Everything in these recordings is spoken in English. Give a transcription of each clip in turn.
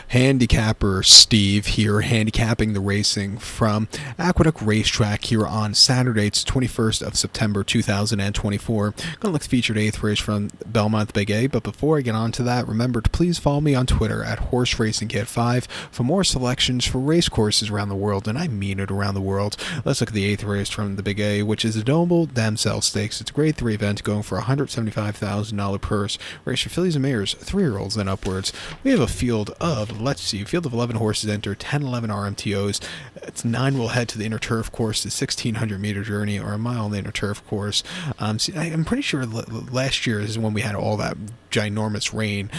Handicapper Steve here, handicapping the racing from Aqueduct Racetrack here on Saturday. It's 21st of September 2024. Gonna look featured 8th race from Belmont, the Big A. But before I get on to that, remember to please follow me on Twitter at HorseRacingKid5 for more selections for race courses around the world, and I mean it, around the world. Let's look at the 8th race from the Big A, which is the Damsel Stakes. It's a grade 3 event going for a $175,000 purse. Race for fillies and mares, 3-year-olds and upwards. We have a field of 11 horses enter, 10-11 RMTOs. It's 9 will head to the inner turf course, the 1,600-meter journey, or a mile on the inner turf course. I'm pretty sure last year is when we had all that ginormous rain.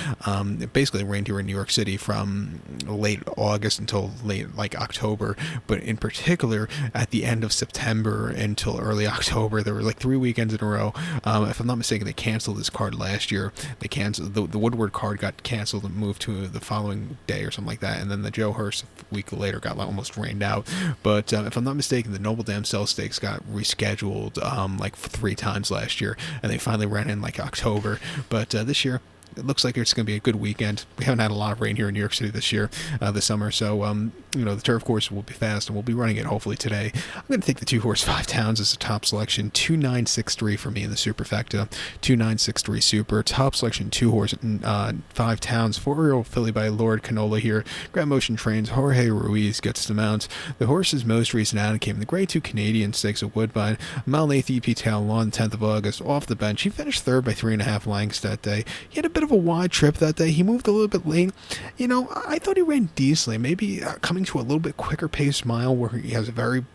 It basically rained here in New York City from late August until late October, but in particular at the end of September until early October, there were 3 weekends in a row. If I'm not mistaken, they canceled this card last year. They canceled the Woodward card, got canceled and moved to the following day or something like that, and then the Joe Hurst a week later got almost rained out. But if I'm not mistaken, the Noble Damsel Stakes got rescheduled 3 times last year, and they finally ran in October. But this year it looks like it's going to be a good weekend. We haven't had a lot of rain here in New York City this year, this summer, so the turf course will be fast, and we'll be running it hopefully today. I'm going to take the 2-horse 5 Towns as the top selection, 2963 for me in the superfecta, 2963 super, top selection 2-horse 5 Towns, 4-year-old filly by Lord Canola here. Grand Motion Trains, Jorge Ruiz gets the mount. The horse's most recent outing came in the Grade 2 Canadian Stakes of Woodbine, a mile and 8th EP Tail on 10th of August, off the bench. He finished 3rd by 3.5 lengths that day. He had a bit of a wide trip that day. He moved a little bit late. I thought he ran decently. Maybe coming to a little bit quicker paced mile where he has a very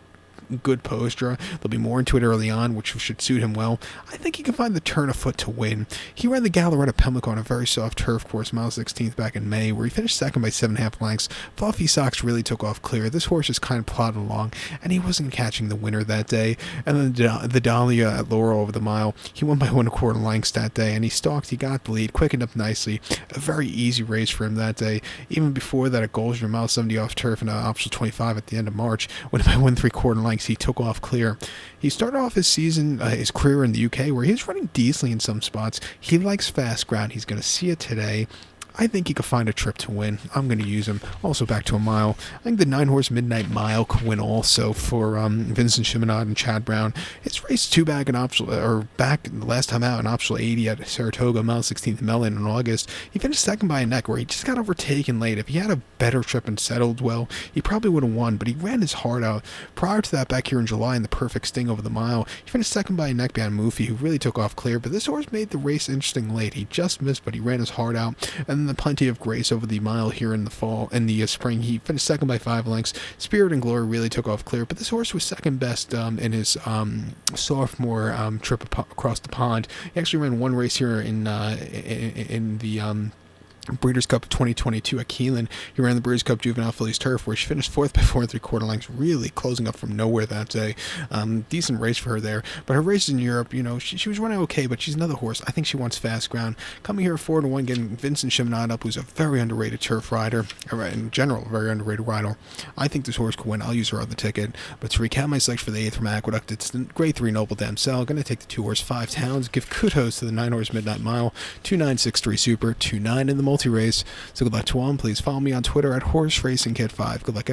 good posture. There'll be more into it early on, which should suit him well. I think he can find the turn of foot to win. He ran the Gallaretta Pimlico on a very soft turf course, mile 16th back in May, where he finished 2nd by 7.5 lengths. Fluffy Socks really took off clear. This horse just kind of plodded along, and he wasn't catching the winner that day. And then the Dahlia at Laurel over the mile, he won by 1.25 lengths that day, and he stalked. He got the lead, quickened up nicely. A very easy race for him that day. Even before that, at Goldsmere, mile 70 off turf and optional 25 at the end of March, when by 1.75 lengths, he took off clear. He started off his season, his career in the UK, where he was running decently in some spots. He likes fast ground. He's going to see it today. I think he could find a trip to win. I'm going to use him. Also back to a mile. I think the 9-horse Midnight Mile could win also for Vincent Chiminade and Chad Brown. It's race 2 back in optional, or back last time out in optional 80 at Saratoga, mile 16th Mellon in August. He finished 2nd by a neck, where he just got overtaken late. If he had a better trip and settled well, he probably would have won, but he ran his heart out. Prior to that, back here in July in the Perfect Sting over the mile, he finished 2nd by a neck behind Moofy, who really took off clear, but this horse made the race interesting late. He just missed, but he ran his heart out. And then the Plenty of Grace over the mile here in the spring, he finished 2nd by 5 lengths. Spirit and Glory really took off clear, but this horse was 2nd best in his sophomore trip across the pond. He actually ran one race here in the Breeders' Cup of 2022 at Keelan. He ran the Breeders' Cup Juvenile Fillies Turf, where she finished 4th by 4.75 lengths, really closing up from nowhere that day. Decent race for her there. But her races in Europe, she was running okay, but she's another horse. I think she wants fast ground. Coming here 4-1, getting Vincent Chiminade up, who's a very underrated turf rider, or in general, a very underrated rider. I think this horse could win. I'll use her on the ticket. But to recap my selection for the 8th from Aqueduct, it's the grade 3 Noble Damsel. Going to take the 2-horse 5 Towns. Give kudos to the 9-horse Midnight Mile, 2963 Super, 29 in the multi-race. So good luck to all, and please follow me on Twitter at HorseRacingKid5. Good luck, everyone.